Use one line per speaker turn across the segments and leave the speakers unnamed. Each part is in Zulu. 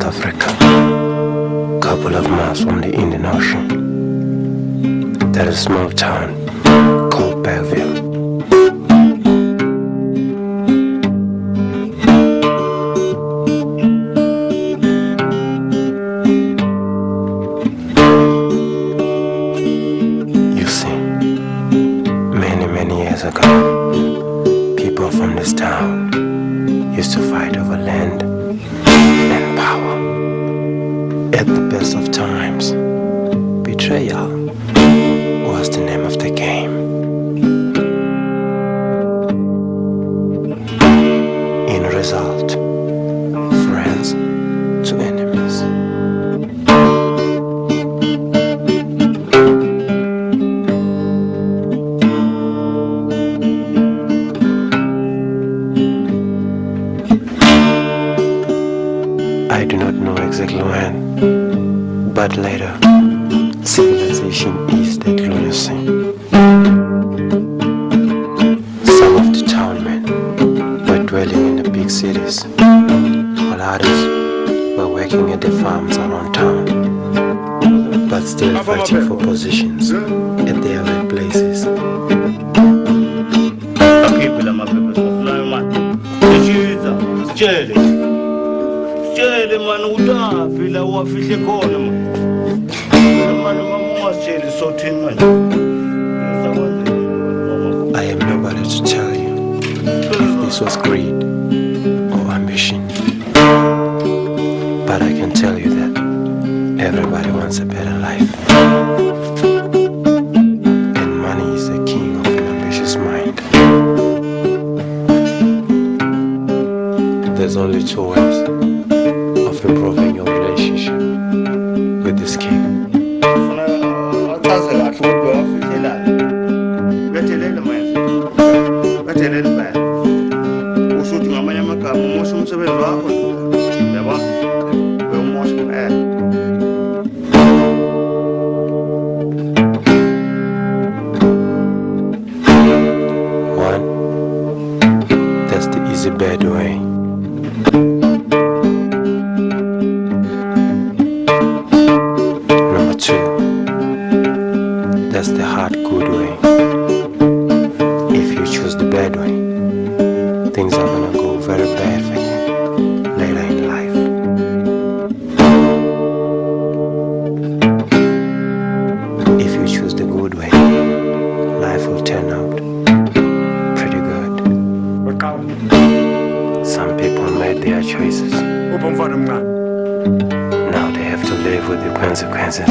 Africa, couple of miles from the Indian Ocean. There's a small town called Belleville. You see, many years ago, people from this town used to fight over land and power. At the best of times, betrayal was the name of the game. In result, friends to enemies. I do not know exactly when, but later, civilization eased that lunacy. Some of the town men were dwelling in the big cities, while others were working at the farms around town, but still fighting for positions at their workplaces. I am nobody to tell you if this was greed or ambition, but I can tell you that everybody wants a better life, and money is the king of an ambitious mind. There's only two ways of improving your relationship with this king. One, that's the easy bad way. Number two, that's the hard good way. If you choose the bad way, things are gonna go very bad for you later in life. If you choose the good way, life will turn out pretty good. Some people made their choices. Now they have to live with the consequences.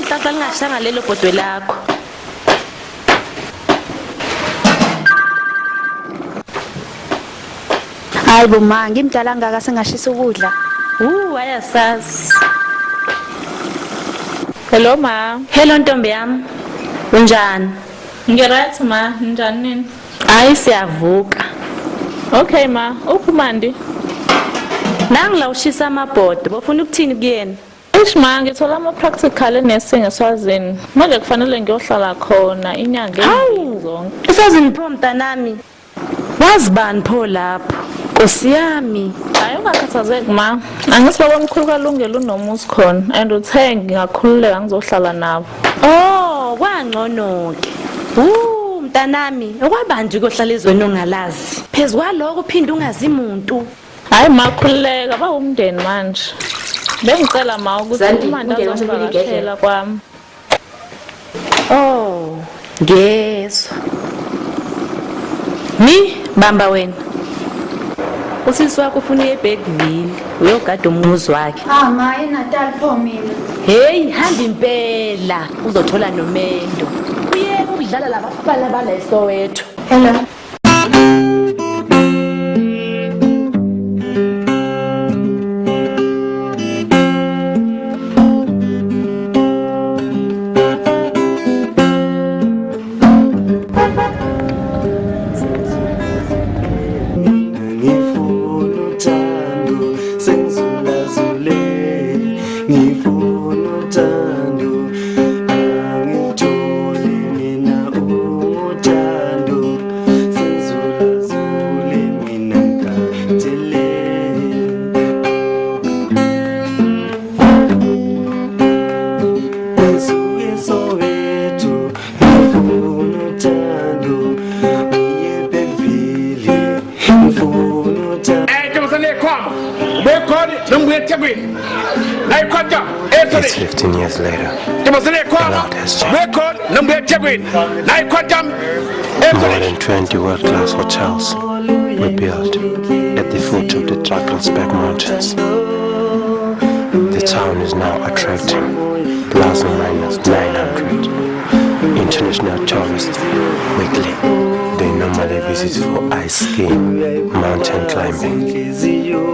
Tata lingashanga lelo bhodwe lakho.
Hayi bo ma, ngimdala ngaka sengashisa ukudla.
Ayasazi.
Hello ma.
Hello ntombi yami. Unjani?
Ngiright ma, njani nini?
Hayi siyavuka.
Okay ma, uphumandi?
Nangila ushisa amabhodwe, bofuna ukuthini kuyena?
Ma, ngithola ama-practical enesingeswazini. Manje kufanele ngiyohlala khona inyanga zonke.
Eswazini pho mntanami. Wazibani pho lapho? Nkosi yami.
Hayi ungakhathazeki ma. Angithi baba omkhulu kalungela unomuzi khona and uthe ngingakhululeka ngizohlala nabo.
Oh, kwangcono ke. Mntanami, okwabanje ukuhlala ezweni ongalazi. Phezulu kwaloko uphinde ungazi umuntu.
Hayi ma, khululeka ba umndeni manje. Bengicela ma ukuthi umanda azongivakashela kwami.
Oh, ngezwa. Mi bamba wena. Usisi wakho ufuna eBedville, uyogada umuzi wakhe.
Ma, eNatal pho mina.
Hey, hamba impela, uzothola nomendo. Uyeke ukudlala labafana bala eSoweto.
Hello.
It's 15 years later. A lot has changed. More than 20 world-class hotels were built at the foot of the Drakensberg Mountains. The town is now attracting plus or minus 900 international tourists weekly. They normally visit for ice skiing, mountain climbing,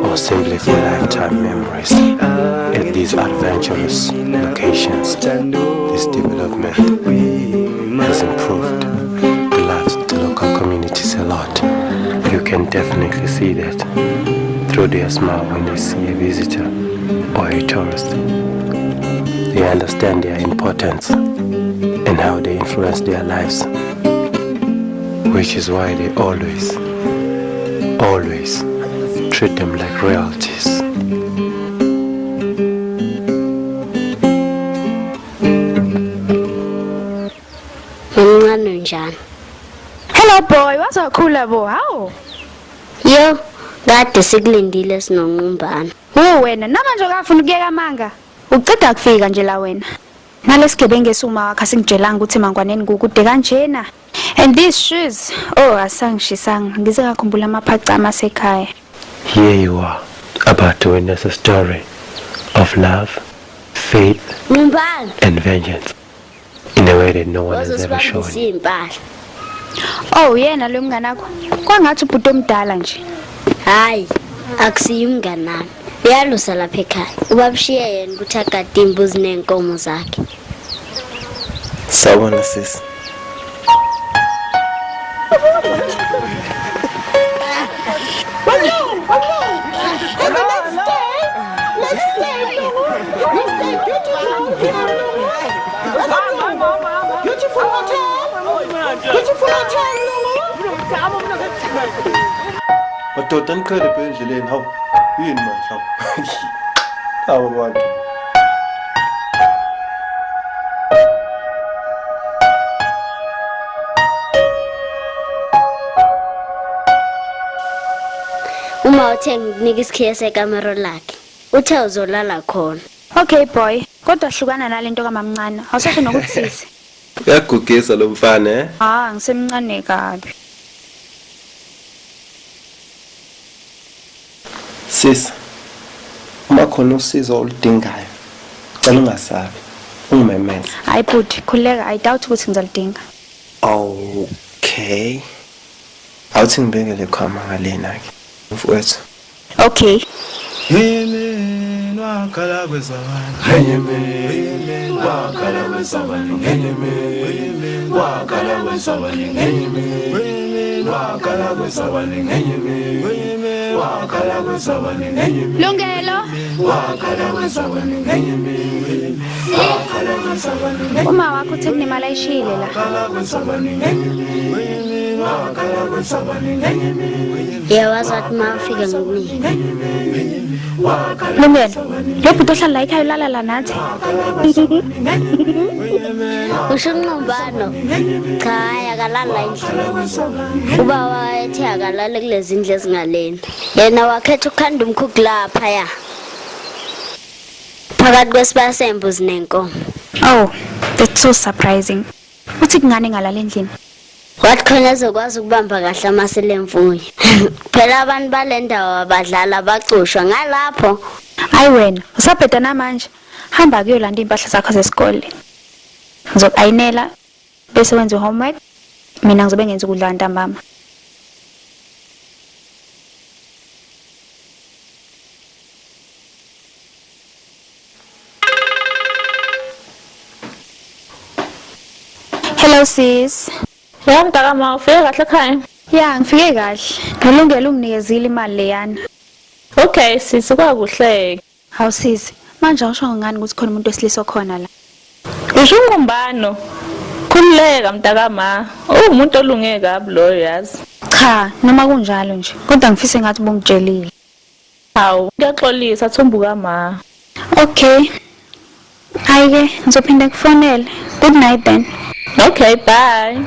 or simply for lifetime memories. At these adventurous locations, this development has improved the lives of the local communities a lot. You can definitely see that through their smile when they see a visitor or a tourist. They understand their importance and how they influence their lives, which is why they always treat them like royalties.
Hello boy, wazokhula bo, hawu?
Yo, kade sikulindile sinonqumbana.
Wena namanje ukafuna ukuyeka manga? Uceda kufika nje la wena. Nalesigebengu esuma wakhe asingijelanga ukuthi mangwaneni kukude kanjena. And these shoes, asangishisanga. Ngize ngakhumbula amaphacama asekhaya.
Here you are, about to witness a story of love, faith, and vengeance in a way that no one has ever shown.
Yena lo mnganakho. Kwangathi ubhuti omdala nje.
Hayi, akusiyi umnganami. Uyalusa lapha ekhaya. Ubabishiye yena ukuthi agade imbuzi nenkomo zakhe.
Sawubona sis.
Madoda nikhwele endleleni hawu yini manje hawu bantu
Uma uthe nginika isikhiye sekamero lakhe uthe uzolala khona.
Okay boy, kodwa hlukana nalento kamamncane. Awusasho nokuthi sisi.
uyagugisa lo mfana
Ngisemncane kabi.
sis uma khona usizo oludingayo cela ungasabi ungimemeza.
Hayi bhuti, khuleka, I doubt ukuthi ngizalidinga.
Okay, awuthi ngibekele khama ngalena ke mfowethu.
Okay.
Wakala kwesabani ngenyeme wakala kwesabani ngenyeme wakala kwesabani ngenyeme wakala kwesabani ngenyeme wakala kwesabani ngenyeme
Lungelo.
wakala kwesabani ngenyeme wakala kwesabani
Uma wakho uthe kunemali ayishile la.
wakala kwesabani ngenyeme wakala kwesabani ngenyeme
Yawazathi mafika ngikunika.
Lungelo. Lo bhuti ohlala la ekhaya ulala la nathi.
Usho Nqombano. Cha, akalala endlini. Uba wayethe akalala kulezi indlu ezingaleni. Yena wakhetha ukukhanda umkhukhu lapha ya. Phakathi kwesibaya sembuzi nenkomo.
Oh, that's so surprising. Uthi kungane ngalala endlini.
Wathi khona ezokwazi ukubamba kahle amasele emfuyo. Phela abantu balendawo abadlala bacushwa ngalapho.
Hayi wena, usabheda namanje. Hamba kuyolanda impahla zakho zesikole. Ngizokayinela bese wenza homework. Mina ngizobe ngenza ukudla ntambama. Hello sis.
Mntakama ufike kahle ekhaya?
Ya, ngifike kahle. Nolungelo unginikezile imali leyana.
Okay, sisi kwakuhle.
Hawu sis, manje awusho ngani ukuthi khona umuntu wesilisa khona la?
Usho Nqombano. Khululeka mntakama. Umuntu olunge kabi loyo yazi.
Cha, noma kunjalo nje. Kodwa ngifise ngathi bongitshelile.
Hawu, ngiyaxolisa Thumbuka ma.
Okay. Hayi ke, ngizophinda kufonele. Good night then.
Okay, bye.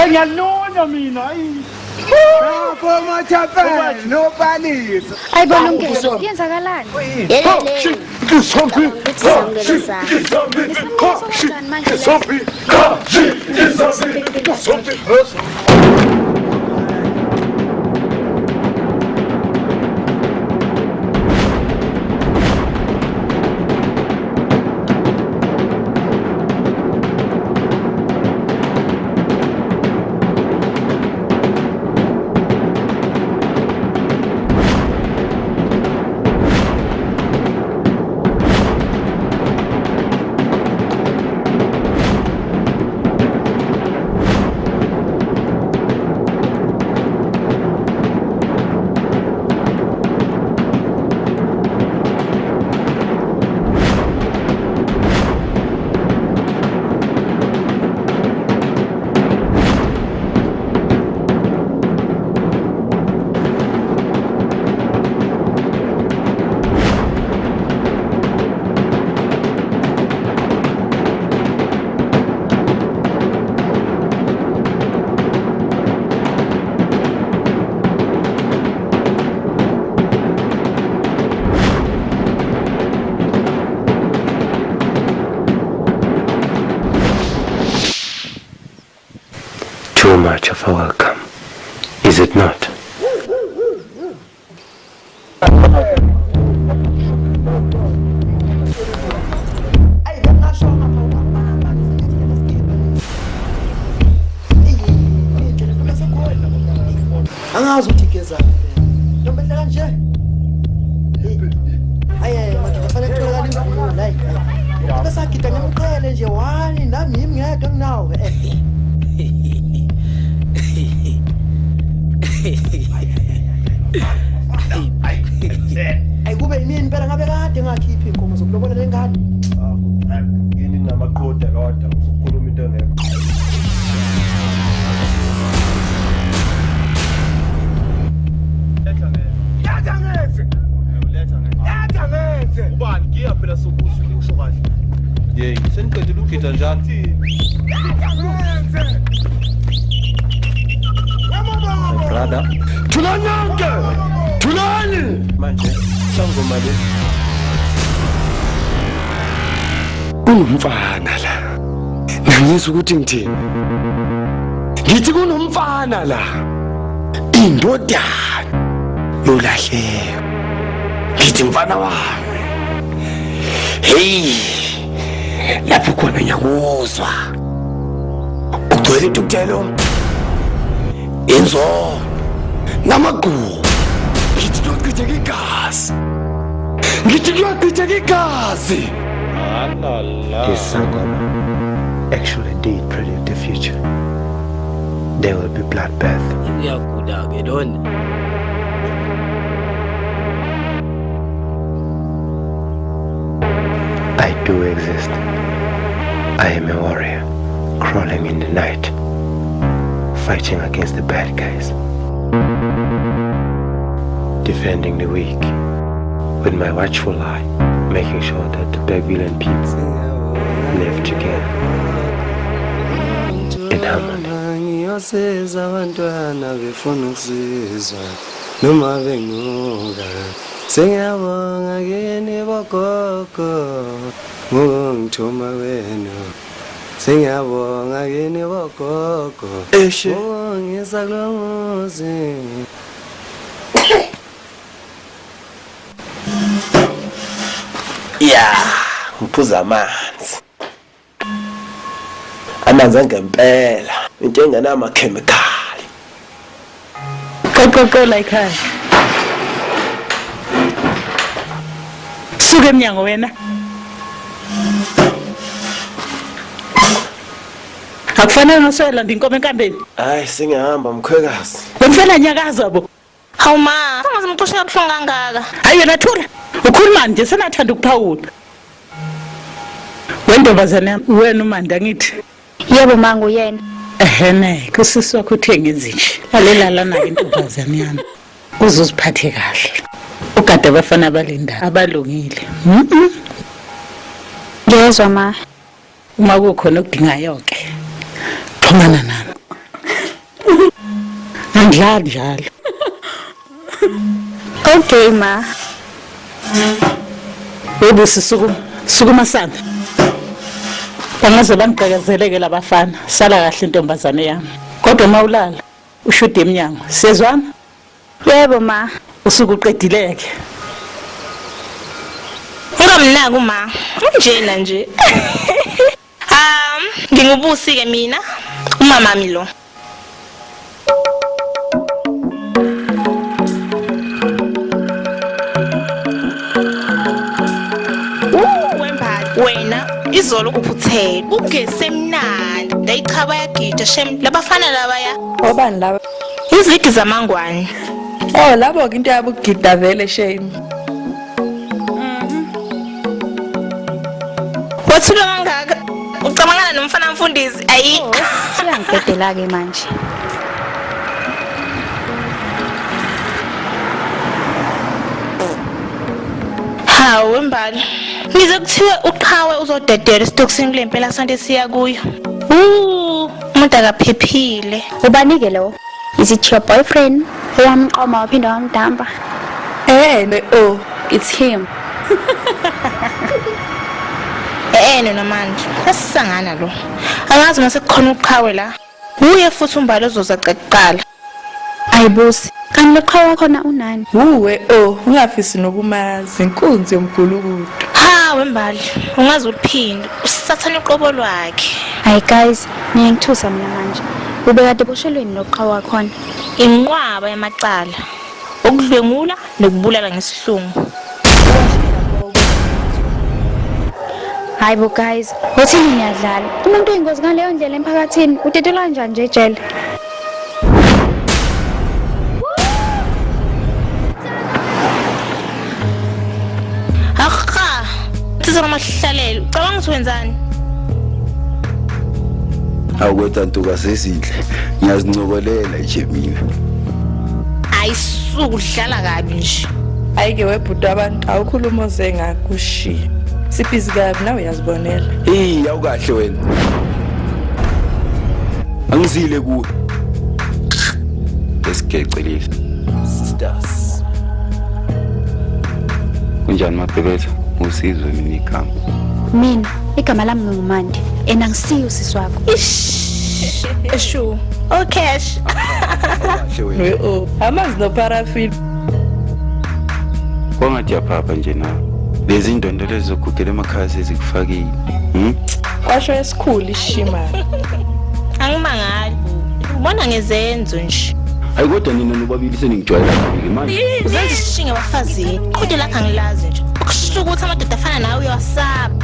Ngiyalona mina hayi. Lapho mathapela nobalisa.
Ayibona umkelo kuyenzakalani?
Yelele.
Something.
Too much of a welcome, is it not?
Angazi ukuthi igeza ntombi enhle kanje aye manje kufanele kutholakala imvunulo la ekhaya bese agida ngemqhele nje wani nami yimi ngedwa nginawo ay kube yini impela ngabe kade ngakhipha inkomo zokulobola lengane
Yini namaqoda kodwa usukhuluma into engekho. Ubani giya phela sokusho kahle. Yey, seniqedile ukugida njani? My brother. Thulani! Manje sangoma le.
Kunomfana la. Ngiyizwa ukuthi ngithini. Ngithi kunomfana la. Indodana yolahleka. Ngithi mfana wami. Hey. Lapho khona ngiyakuzwa. Ugcwele intukuthelo. Inzo. Namagu. Ngithi kuyachitheka igazi. Ngithi kuyachitheka igazi.
This sangoma actually did predict the future. There will be bloodbath. I do exist. I am a warrior, crawling in the night, fighting against the bad guys, defending the weak, with my watchful eye, making sure that the Babylon people live together in harmony.
Ngiyosiza abantwana befuna ukusizwa noma benguka sengiyabonga kini bogogo ngongithoma wena sengiyabonga kini bogogo ngisa kulomuzi
Ngiphuza amanzi. Amanzi angempela, into engenamakhemikhali.
Qoqoqo la ekhaya. Suke emnyango wena. Akufanele noswela ndinkomo enkambeni.
Hayi singihamba mkhwekazi.
Wemfela nyakaza bo.
Hawu ma, ungazimxoshi kabuhlungu kangaka.
Hayi yena thula. Ukhuluma nje senathanda ukuphawula. Wendobazana yami wena uManda ngithi.
Yebo mangu yena.
Ehene, kusisi wakho uthenga izinje. Lalela na intobazana yami. Uzoziphathe kahle. Ugade abafana abalinda abalungile.
Ngezwe ma.
Uma kukhona okudingayo ke. Xhumana nami. Angidlali njalo.
Okay ma.
Bebusi sukuma sana. Bangaze bamgqekezeleke labafana. Sala kahle intombazane yami. Kodwa mawulala ushude eminyango. Siyezwana?
Yebo ma.
Usuku uqedileke.
Ungamnaki ma. Unjena nje. Ngingubusi ke mina. Umama mi lo. Wena izolo uphuthele ungesemnandi ndayichaba yagida shem labafana labaya
Obani laba?
izigi zamangwane
Oh labo ke into yabo ukugida vele shame.
wathula kangaka ucabangana nomfana mfundisi ayi
Siyangibhedela ke manje.
hawu mbali ngize kuthiwe uqhawe uzodedela isitokisini kulempela sonto esiya kuyo umuntu akaphephile
Ubanike lo. Is it your boyfriend? Uyamqoma waphinda wamdamba.
Oh, it's him.
Namanje asisangana lo angazi mase kukhona uqhawe la uye futhi umbali ozozaca kuqala
Ayibusi. Kanti lo qhawe khona unani?
Ungafisi nokumazi inkunzi yomgulukudu.
wembali ungaze uliphinda usathana iqobo lwakhe
Hayi guys, ngiyangithusa mina manje. Ube kade boshelweni noqhawe khona.
inqwaba yamacala ukudlwengula nokubulala ngesihlungu
Hayibo guys, uthini niyadlala? Umuntu oyingozi ngaleyo ndlela emphakathini udedelwa kanjani nje ejele?
Akha, sizona mahlalelo. Cabanga ukuthi wenzani?
Awukwetha ntuka sesidle. Ngiyazincokolela nje mina.
Ayisuku udlala kabi nje.
Ayike webhuda abantu awukhuluma ozengakushiya. Siphizi kabi nawe uyazibonela.
Awukahle wena. Angizile kuwe. Lesigeceliwe. Sisters. Kunjani mabhebetha? Usizwe mina igama.
Mina, igama lami ngumandi. Engisiyo siswakho.
Eshu. Okay.
Amanzi no paraffin.
Kwangathi yaphapha nje nawe. Lezi indondo lezokugela emakhaya sezikufakile.
Kwasho esikhulu ishima.
Angimangali. Ubona ngezenzo nje.
Ayikodwa nina nobabili seningijwayela kabi manje.
Uzenza isishinge abafazini. Kodwa lakho angilazi nje. Ukusho ukuthi amadoda afana nawe uyawasaba.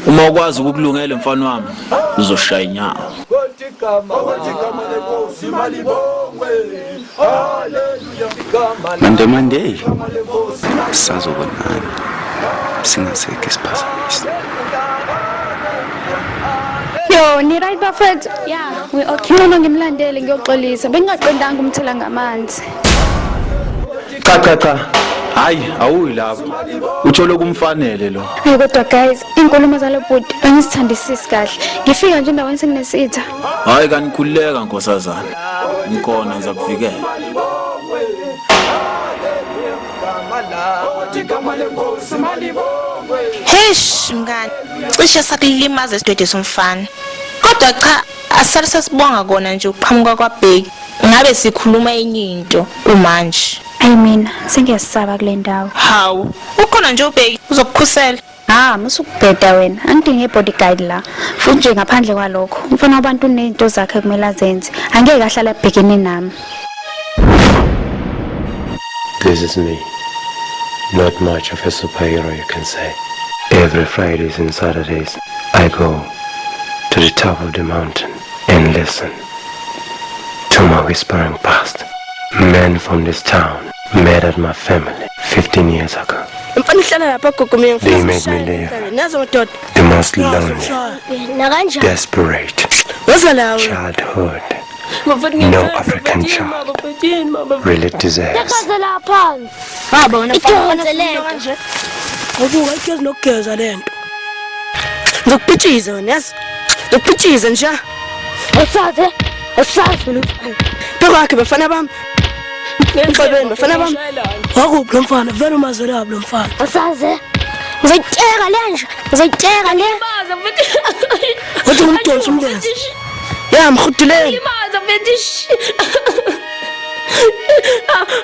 Uma ukwazi ukukulungela mfana wami uzoshaya inyawo.
Mande sazobonana singasekho isiphazamisi.
Yo, ni right bafethu? Yeah, we okay. Mina ngimlandele ngiyoxolisa. Bengingaqendanga umthela ngamanzi.
Cha. Hayi, awuyi lapho. Utsho lokumfanele lo.
Hayi kodwa guys, inkulumo zalo bhuti angisithandisisi kahle. Ngifika nje endaweni senginesitha.
Hayi kanikhululeka nkosazana. Ngikona ngizakuvikela.
Hesh mngani, cishe sakulimaza isidwede somfana. Kodwa cha, asale sasibonga kona nje uqhamuka kwaBheki. Ngabe sikhuluma enye into umanje.
Ayi mina, sengiyasaba kule ndawo.
Hawu, ukhona nje uBheki uzokukhusela.
Musukubheda wena. Angidinge bodyguard la. Futhi nje ngaphandle kwalokho, umfana wabantu unezinto zakhe kumele azenze. Angeke ahlala ebhekene nami.
This is me. Not much of a superhero, you can say. Every Fridays and Saturdays, I go to the top of the mountain and listen Mama whispering past. Men from this town murdered my family 15 years ago. They made me live the most lonely, desperate childhood no African child really deserves.
Mfana bam. Wakuphi lo mfana? Vele umazelabi lo mfana.
Asaze. Ngizayitsheka lenje. Ngizayitsheka le.
Uthi umdonsa umlenze. Ya mkhuduleni.
Limaza mfetish.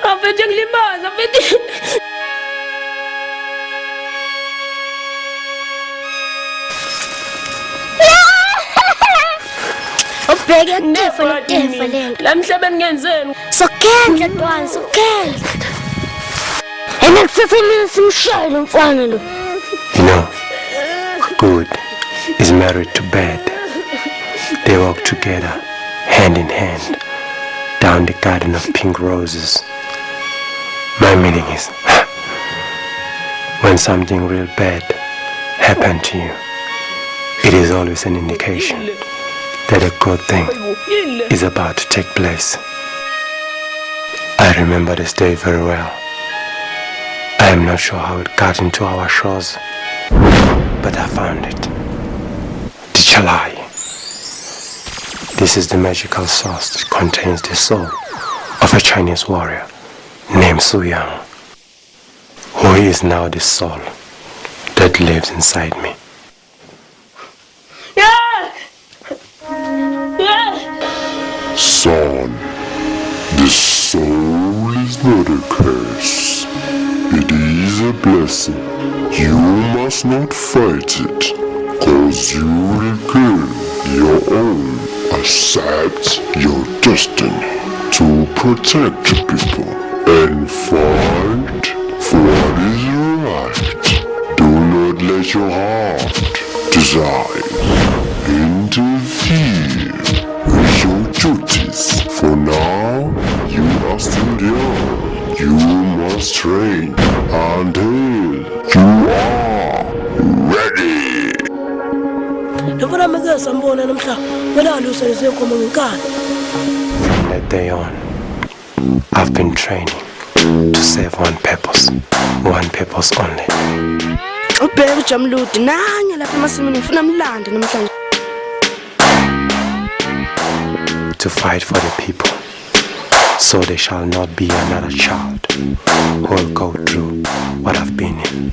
Afethe limaza mfetish.
Ubheke ntefa lento.
Lamhlabeni ngenzeni?
Sokhendla ntwana, sokhendla. Kusasa mina simshayile umfana lo.
You know, good is married to bad. They walk together, hand in hand, down the garden of pink roses. My meaning is, when something real bad happened to you, it is always an indication that a good thing is about to take place. I remember this day very well. I am not sure how it got into our shores, but I found it. The Chalai. This is the magical sauce that contains the soul of a Chinese warrior named Su Yang, who is now the soul that lives inside me.
Son, the soul is not a curse. It is a blessing. You must not fight it, cause you will gain your own. Accept your destiny to protect people and fight for what is right. Do not let your heart desire interfere with your duties. For now, you are still young. You must train until you are ready.
From that day on, I've been training to serve one purpose only. To fight for the people, so there shall not be another child who will go through what I've been in.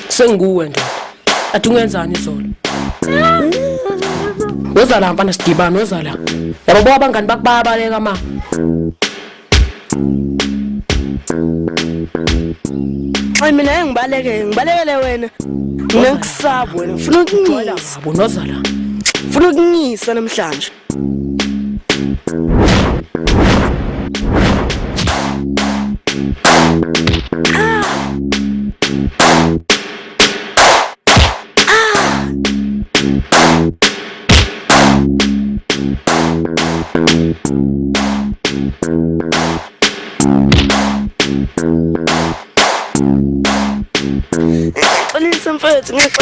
Senguwe nje. Athi ungenzani izolo? Weza la mfana sidibana weza la. Yabo bo abangani bakubabaleka ma.
Ay mina ngibalekele wena. Ngikusaba wena. Ufuna ukungisa.
Bonoza la.
Ufuna ukungisa namhlanje.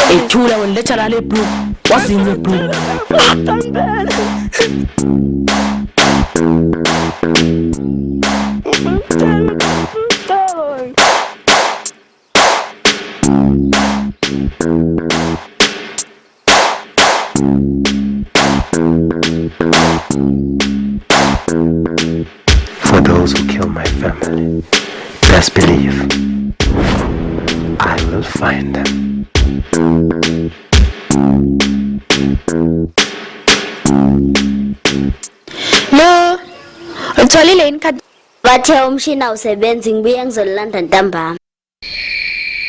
Ethula wena letha la le blue. Wazinze blue.
For those who kill my family, best believe I will find them.
bathe umshini awusebenzi ngibuye ngizolanda ntambama.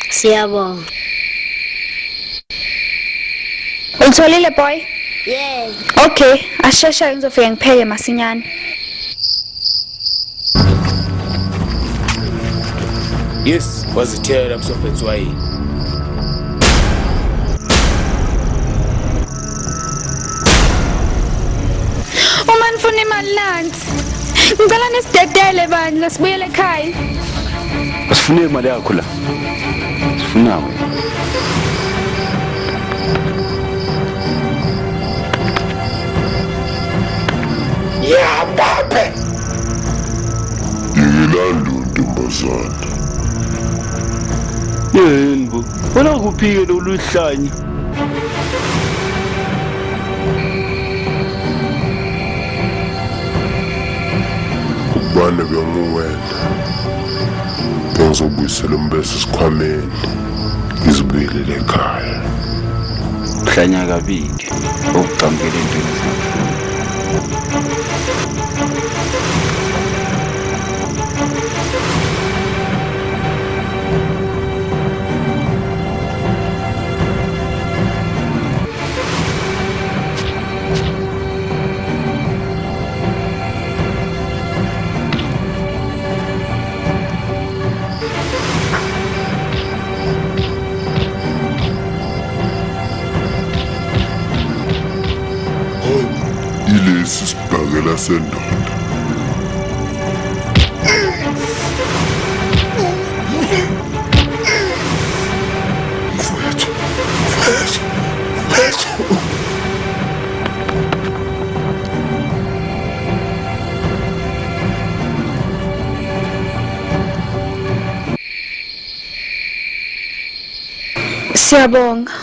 Siyabonga.
Ulitholile boy?
Yeah.
Okay, ashesha ngizofika ngipheke masinyane.
Yes, wazithela msofethu yini.
Uma nifuna imali lansi. Ngicela nesidedele bandla sibuyele ekhaya.
Asifune imali yakho la. Sifuna wena.
Ya babe.
Yilando ntombazana.
Yebo, wena kuphike lo luhlanya.
Ubane benguwena. Ngizobuyisela umbese sikhwameni. Ngizibuyelele ekhaya.
Kuhlanya kabike. Okucamukela entweni zakho.
Ilesi sibhakela sendoda.
Siyabonga.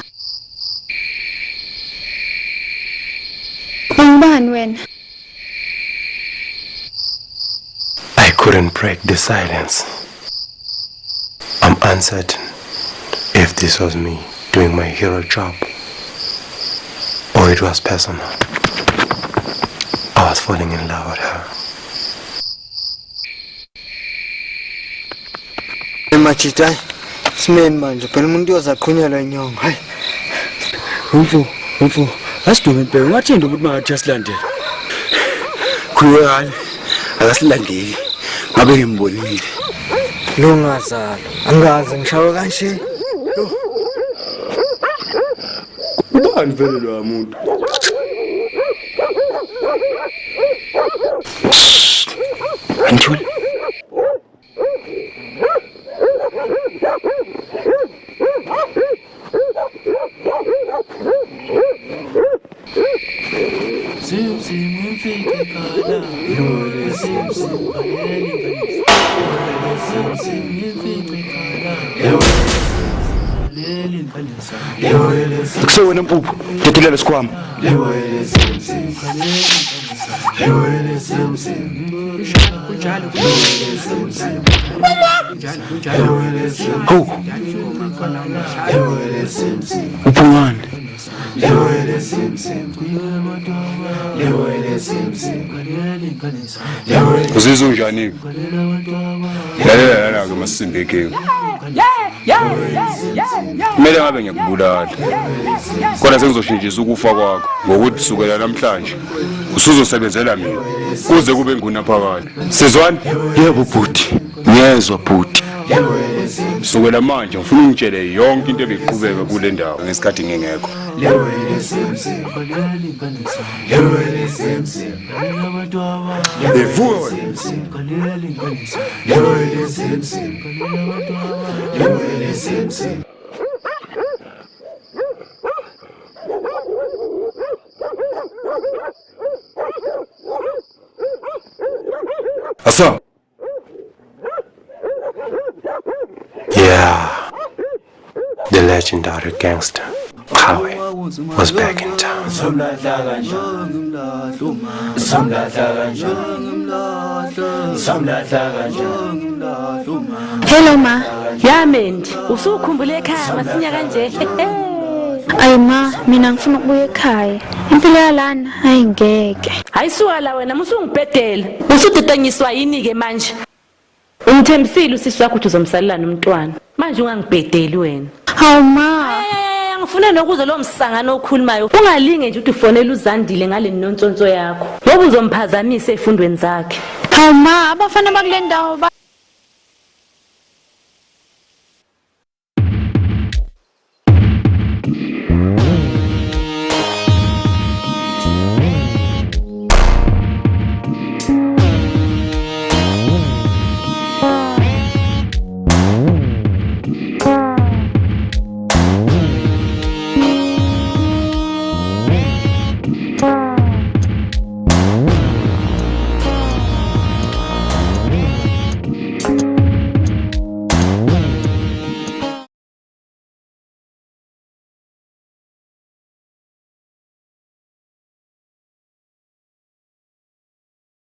Ungubani wena?
I couldn't break the silence. I'm uncertain if this was me doing my hero job or it was personal. I was falling in love with her.
Machita, simeni manje phela umuntu uyozaqhunyelwa inyongo. Hayi. Umfu, asidume impela ungathindi ukuthi manje asilandele.
Khuyani, akasilandeli. Ngabe ngimbonile.
Lungazala, angaze ngishawe kanje.
Ubani vele lo muntu?
Anthul.
Kusewena mpuphu, dedulele sikhwama. Ho. Uphungane. Uzizwa njani? Lalela ke masinde ke. Kumele ngabe ngiyakubulala. Kodwa sengizoshintsha ukufa kwakho ngokuthi sukela namhlanje usuzosebenzela mina kuze kube nguna phakathi. Sizwana?
Yebo bhuti. Ngiyezwa bhuti.
Sukela manje ngifuna ungitshele yonke into ebiqhubeka kule ndawo ngesikhathi ngingekho. Evuwe. Asa.
Yeah, the legendary gangster, Kawe, was back in town.
Hello ma. Ya Mendi, usukhumbule ekhaya masinya kanje.
Ayi ma, mina ngifuna ukubuya ekhaya. Impilo yalana ayingeke.
Hayisuka la wena musungibhedela. Usudidanyiswa yini ke manje? Ungithembisile usisi wakho ukuthi uzomsalela nomntwana. Manje ungangibhedeli wena.
Hawu ma.
Ngifuna nokuze lo msangano okhulumayo ungalinge nje ukuthi ufonela uZandile ngale nontsonto yakho. Ngoba uzomphazamisa efundweni zakhe.
Hawu ma, abafana bakule ndawo